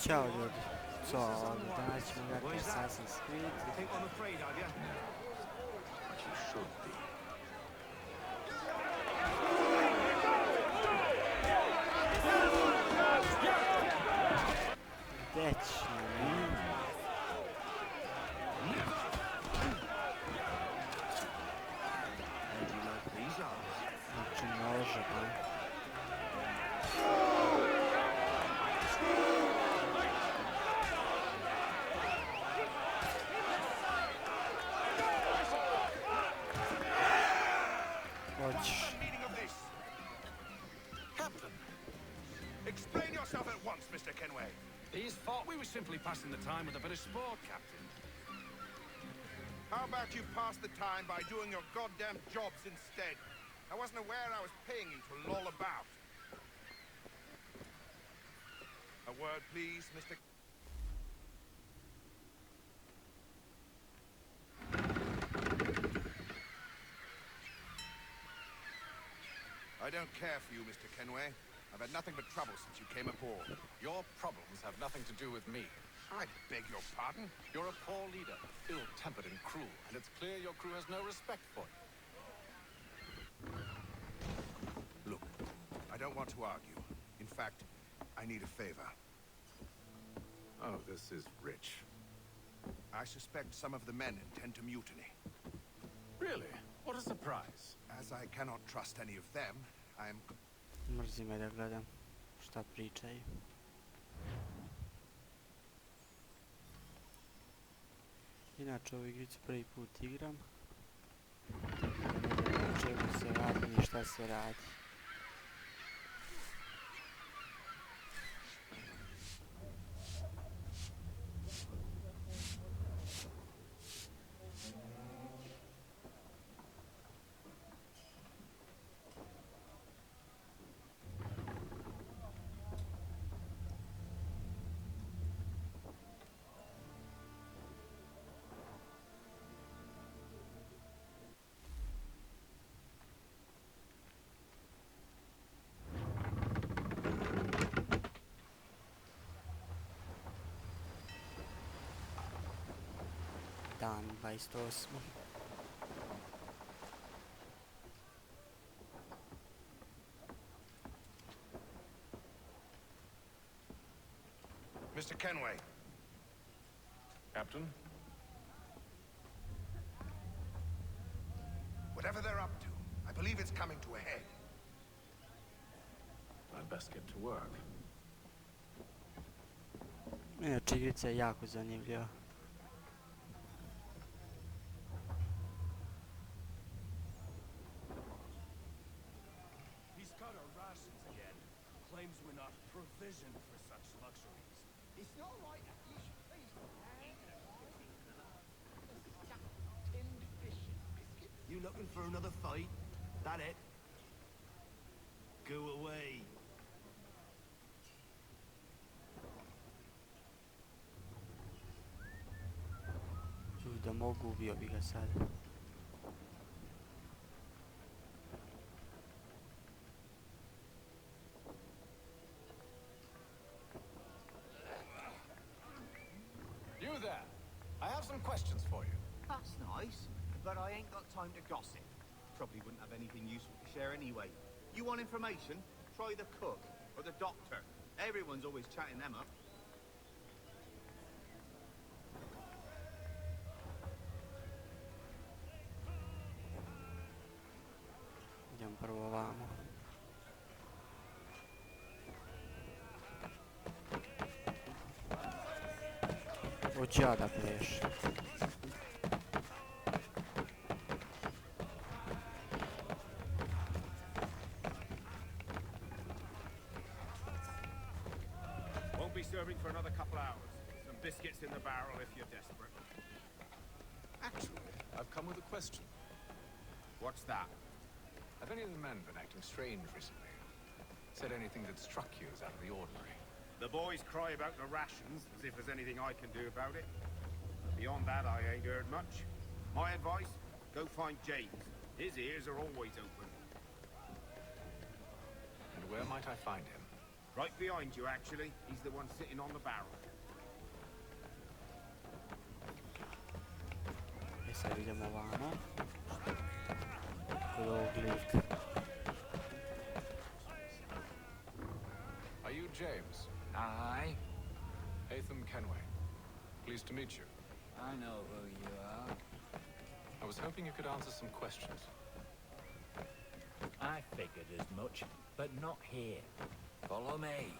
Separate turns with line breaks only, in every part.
Ćao ljudi, danas ćemo igrati Assassin's Creed.
Think I'm afraid of you?
But you should be.
Gdje ćemo? Znači nože, pa.
Captain, explain yourself at once, Mr. Kenway.
He's thought we were simply passing the time with a bit of sport, Captain.
How about you pass the time by doing your goddamn jobs instead? I wasn't aware I was paying you to loll about. A word, please, Mr. I don't care for you, Mr. Kenway. I've had nothing but trouble since you came aboard.
Your problems have nothing to do with me.
I beg your pardon?
You're a poor leader, ill-tempered and cruel, and it's clear your crew has no respect for you.
Look, I don't want to argue. In fact, I need a favor.
Oh, this is rich.
I suspect some of the men intend to mutiny.
Really? What a surprise.
As I cannot trust any of them, I am...
Mrzi me da gledam šta pričaju. Inače ovu igricu prvi put igram. Ne znam o čemu se radi ni šta se radi. Dan 28.
Mr. Kenway.
Captain?
Whatever they're up to, I believe it's coming to a head.
I'd best get to work.
Inače igrica je jako zanimljiva.
Claims we're not provisioned for such luxuries.
It's not right that you should feast on tinned fish and biscuits.
You looking for another fight? That it? Go away.
Da mogu, ubio bi ga sad.
You there. I have some questions for you.
That's nice, but I ain't got time to gossip. Probably wouldn't have anything useful to share anyway. You want information? Try the cook or the doctor. Everyone's always chatting them up.
Idem prvo vamo. Hoću ja da plešem.
Won't be serving for another couple hours. Some biscuits in the barrel if you're desperate.
Actually, I've come with a question.
What's that?
Have any of the men been acting strange recently? Said anything that struck you as out of the ordinary?
The boys cry about the rations, as if there's anything I can do about it. Beyond that, I ain't heard much. My advice, go find James. His ears are always open.
And where might I find him?
Right behind you, actually. He's the one sitting on the barrel.
E sad idemo ovamo. Kod ovog lika.
Are you James?
Aye,
Hatham Kenway. Pleased to meet you.
I know who you are.
I was hoping you could answer some questions.
I figured as much, but not here. Follow me.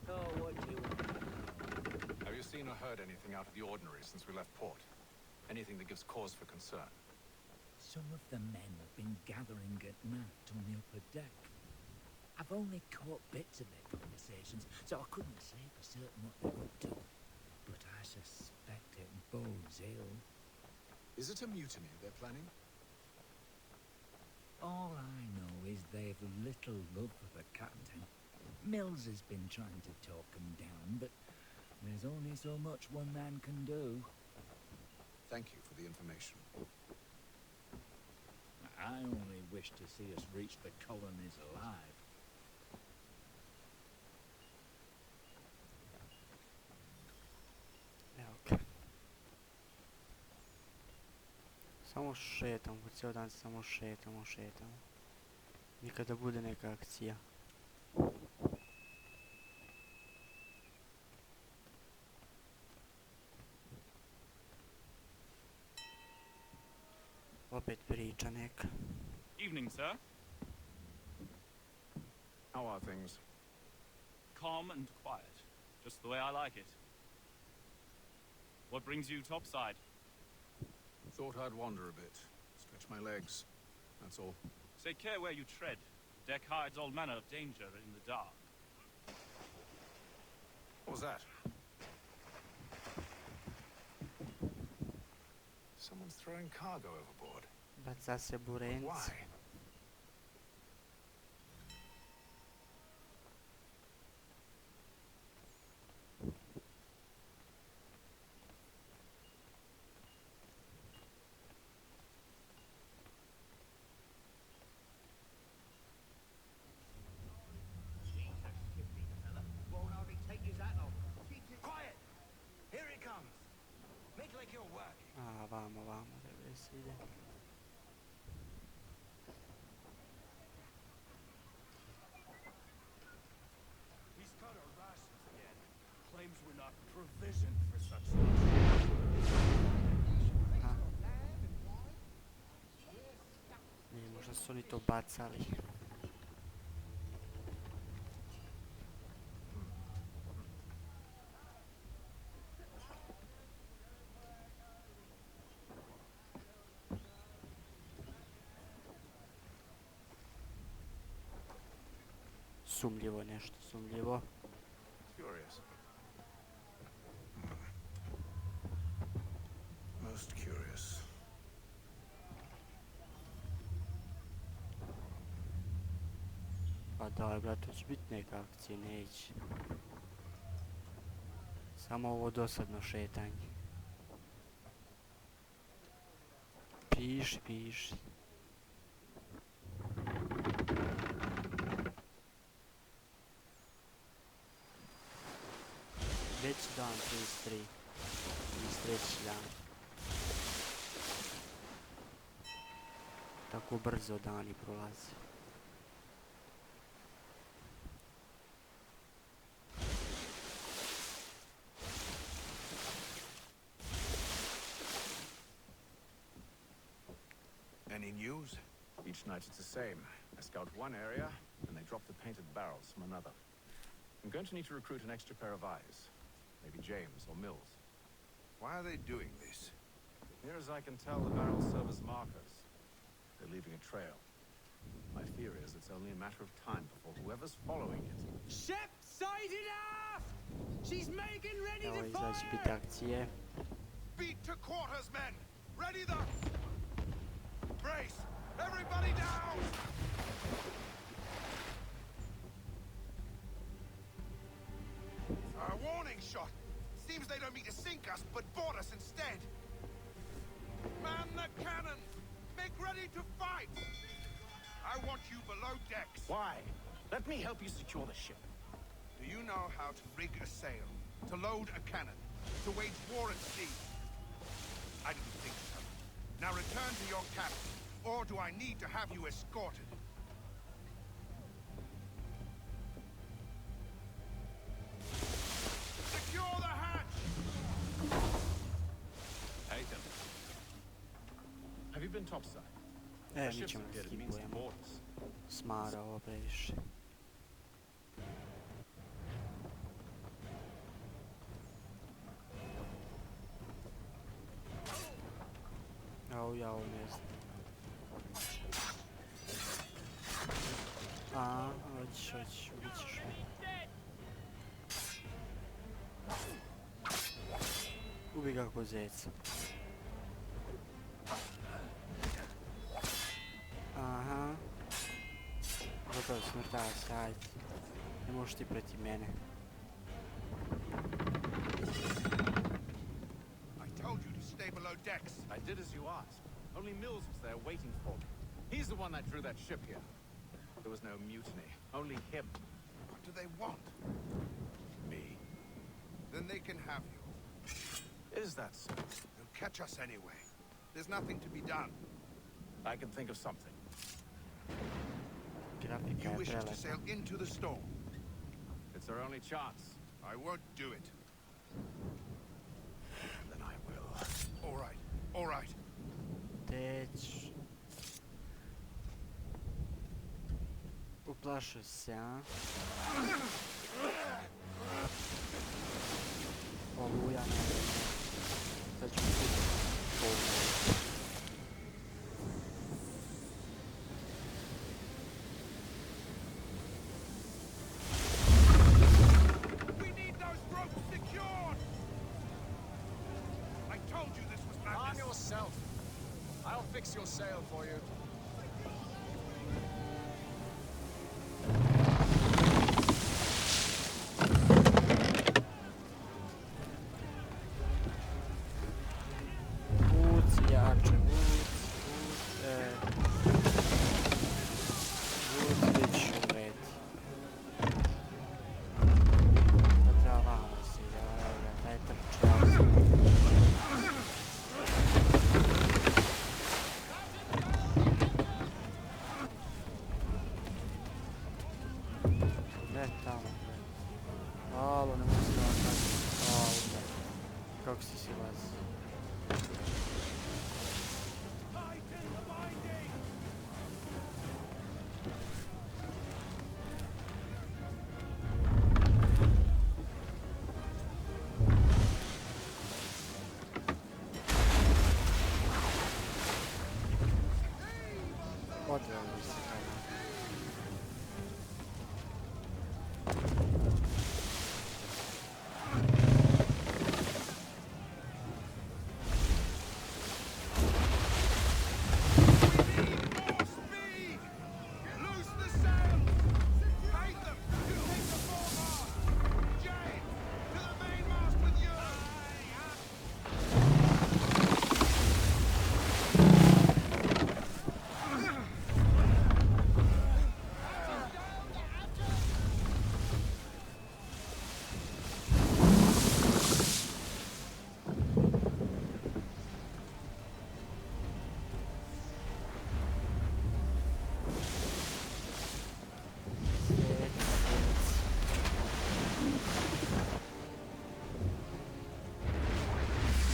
So what do you want?
Have you seen or heard anything out of the ordinary since we left port? Anything that gives cause for concern?
Some of the men have been gathering at night on the upper deck. I've only caught bits of their conversations, so I couldn't say for certain what they're up to. But I suspect it bodes ill.
Is it a mutiny they're planning?
All I know is they've little love for the captain. Mills has been trying to talk him down, but there's only so much one man can do.
Thank you for the information.
I only wish to see us reach the colonies alive.
Evo ga. Samo šetamo, po cijel dan samo šetamo. Nikada bude neka akcija. Opet priča neka.
Evening, sir.
How are things?
Calm and quiet. Just the way I like it. What brings you topside?
Thought I'd wander a bit. Stretch my legs. That's all.
Take care where you tread. The deck hides all manner of danger in the dark.
What was that? Someone's throwing cargo overboard.
Baca se burenci.
Why?
Jesus, shifty fella. Won't hardly take his hat off.
Quiet! Here it comes. Make like you're working.
Vamo, deve se ide.
He's cut our rations again. Claims we're not provisioned for such
Ne, možda su oni to bacali. Sumljivo nešto, sumljivo.
Curious. Most curious.
Pa daj, brate, to će biti neka akcija, neće. Samo ovo dosadno šetanje. Piši. Već dan 33. 33 dan. Tako brzo dani prolaze.
Any news?
Each night it's the same. I scout one area, and they drop the painted barrels from another. I'm going to need to recruit an extra pair of eyes. Maybe James or Mills.
Why are they doing this?
Near as I can tell, the barrels serve as markers. They're leaving a trail. My fear is it's only a matter of time before whoever's following it.
Ship sighted aft! She's making ready
Evo
to
izaći
fire!
biti akcije.
Beat to quarters, men! Ready the... Brace! Everybody down! A warning shot! Seems they don't mean to sink us, but board us instead! Man the cannons! Make ready to fight! I want you below decks!
Why?
Let me help you secure the ship.
Do you know how to rig a sail? To load a cannon? To wage war at sea? I didn't think so. Now return to your cabin, or do I need to have you escorted? Secure the hatch!
Haytham. Have you been topside?
E,
The
mi
ships
ćemo
are here, it means the
skipujemo.
borders.
Smara ovo previše. Au, ja ovo ne znam. A, hoćeš, ubit ćeš me. Ubi ga ko zeca. Aha. Gotovo smrtava se, ajde. Ne možeš ti preti mene.
I told you to stay below decks.
I did as you asked. Only Mills was there waiting for me. He's the one that drew that ship here. There was no mutiny, only him.
What do they want?
Me.
Then they can have you.
Is that so?
They'll catch us anyway. There's nothing to be done.
I can think of something.
Grafika
You
je
wish us to
prelepa.
sail into the storm.
It's our only chance.
I won't do it.
Then I will.
All right. All right.
Teć. Uplašio se, a? Oluja ne. Sad ću biti polno.
We need those ropes secured! I told you this was
Arm
madness.
yourself. I'll fix your sail for you.
Vuc, jače, vuc, vuc, bit ću u red. Da treba vamo se, da je trčao. Ne tamo, bre. Alo, ne mogu se vam tako. Alo, kako si lazi? Odveli se tamo.
More speed! Loose the sails! Haytham, you take the foremast! James, to the mainmast with you!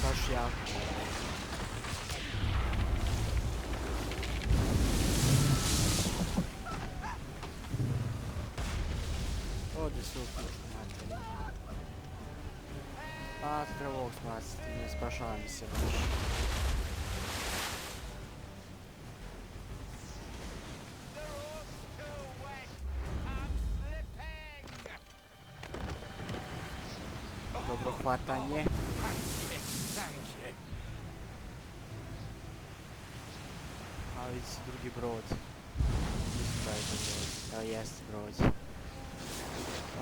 Baš jako. Ovdje su upušni materi. Pa, treba ovog spasiti, ne spašava mi se baš. Dobro hvatanje. A vidi se drugi brod. Mislim da je to brod. Da jeste brod.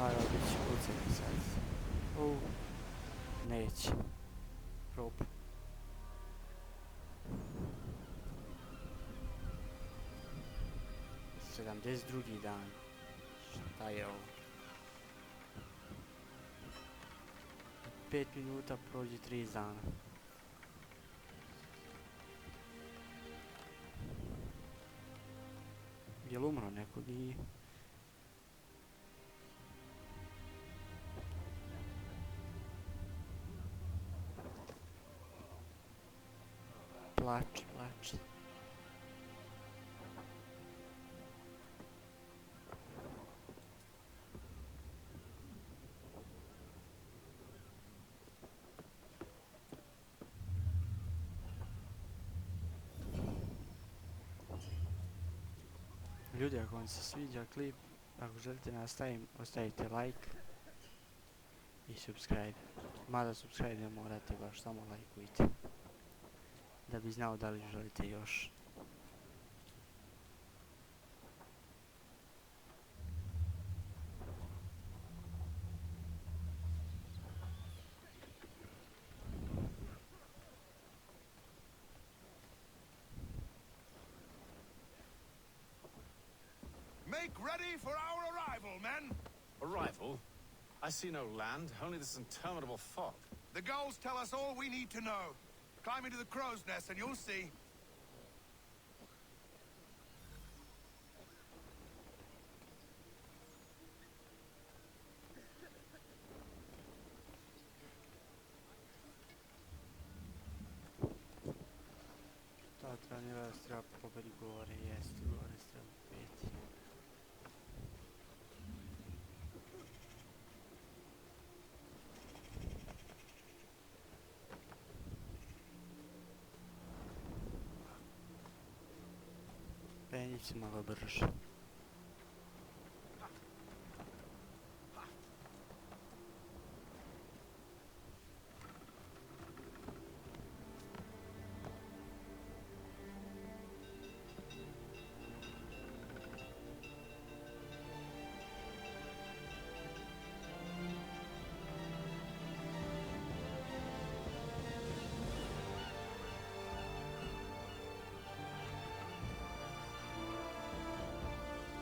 Ajde, bit će pucati sad. Neće. Prop. Sedamdeset drugi dan. Šta je ovo? 5 minuta prođe 3 dana. Jel umro neko? Nije. Plače, plače. Ljudi, ako vam se sviđa klip, ako želite nastavim, ostavite like i subscribe. Mada subscribe ne morate, baš samo lajkujte. Da bi znao da li želite još.
Make ready for our arrival, men!
Arrival? I see no land, only this interminable fog.
The gulls tell us all we need to know. Climb into the crow's nest and you'll see.
Da, trenira se treba popeti gore, jest, gore se treba popeti. Penji se malo brže.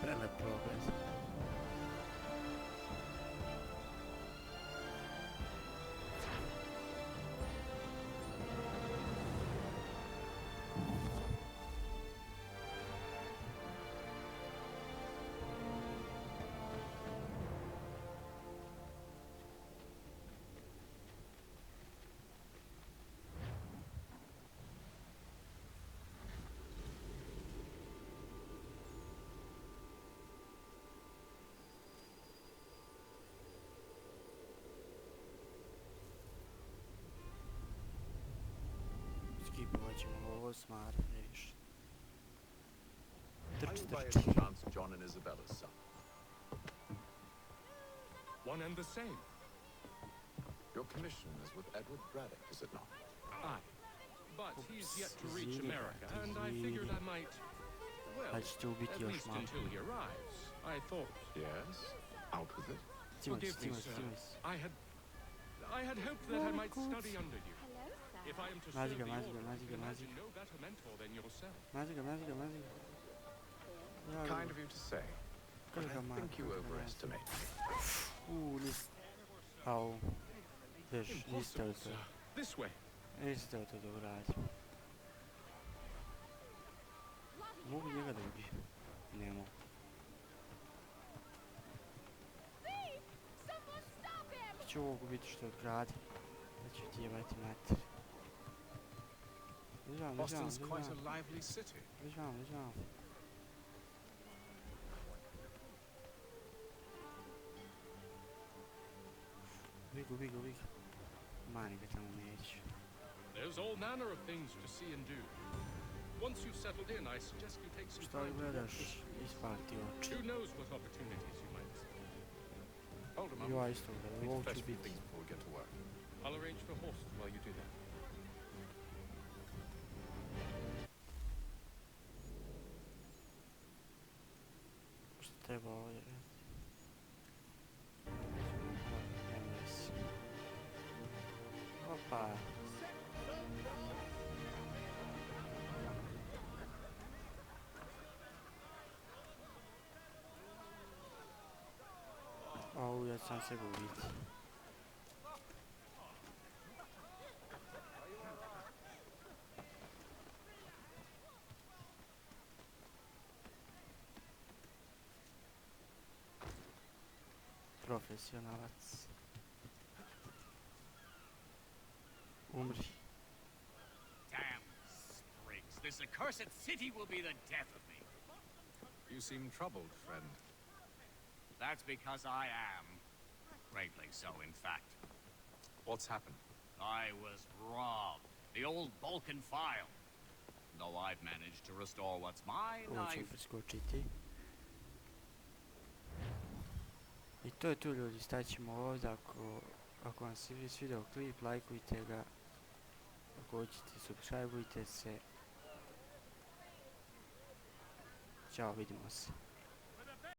Prelep pogled. Skipovat ćemo ovo, smatram više.
Are
Trči,
you by
trči.
any chance John and Isabella's son?
One and the same.
Your commission is with Edward Braddock, is it not?
Aye. But he's yet to reach
Zini,
America,
brate,
and I figured I
zini.
might... Well,
Ali ćete ubiti
at
još
least
malo.
until he arrives. I thought...
Yes. Out with it.
Cimac,
Forgive me,
cimac,
sir.
cimac.
I had hoped that I might study under you.
Hello, sir.
If I am to
Magica,
serve the
magica,
order, I
magica,
can
magica.
imagine no better mentor than yourself.
Maziga, maziga, maziga. Ja,
Kind of you to say. But
Kolega
I
Marko,
think you
kolega
overestimate me.
nis... Au. Veš, niste u
Impossible,
to.
sir. This way.
Niste u to da uradim. Mogu njega da ubijem? Ne mogu.
Thief! Someone stop him!
Ću ovog ubiti što odgradi. Da ću ti jebati mater. Ležavam, ležavam,
Boston's quite
ležavam.
a lively city.
Ležavam, ležavam. Ubi ga, ubi ga. Mani ga tamo neću.
There's all manner of things to see and do. Once you've settled in, I suggest you take some
Šta
time to
gledaš?
practice.
Ispati oči.
Who knows what opportunities you might see.
Hold a
I
moment.
ja isto gledam,
Need
ovo
to fetch
ću
a few
biti.
things before we get to work.
I'll arrange for horses while you do that.
Šta treba ovdje raditi? Nema veze. Opa. sam sebe ubiti. Profesionalac. Umri.
Damn sprigs. This accursed city will be the death of me.
You seem troubled, friend.
That's because I am. Greatly so, in fact.
What's happened?
I was robbed. The old Balkan file. Though I've managed to restore what's mine,
Ovo ću
I've...
preskočiti. I to je tu, ljudi, staćemo ovdje. Ako vam se svidio klip, lajkujte ga. Ako hoćete, subscribeujte se. Ćao, vidimo se.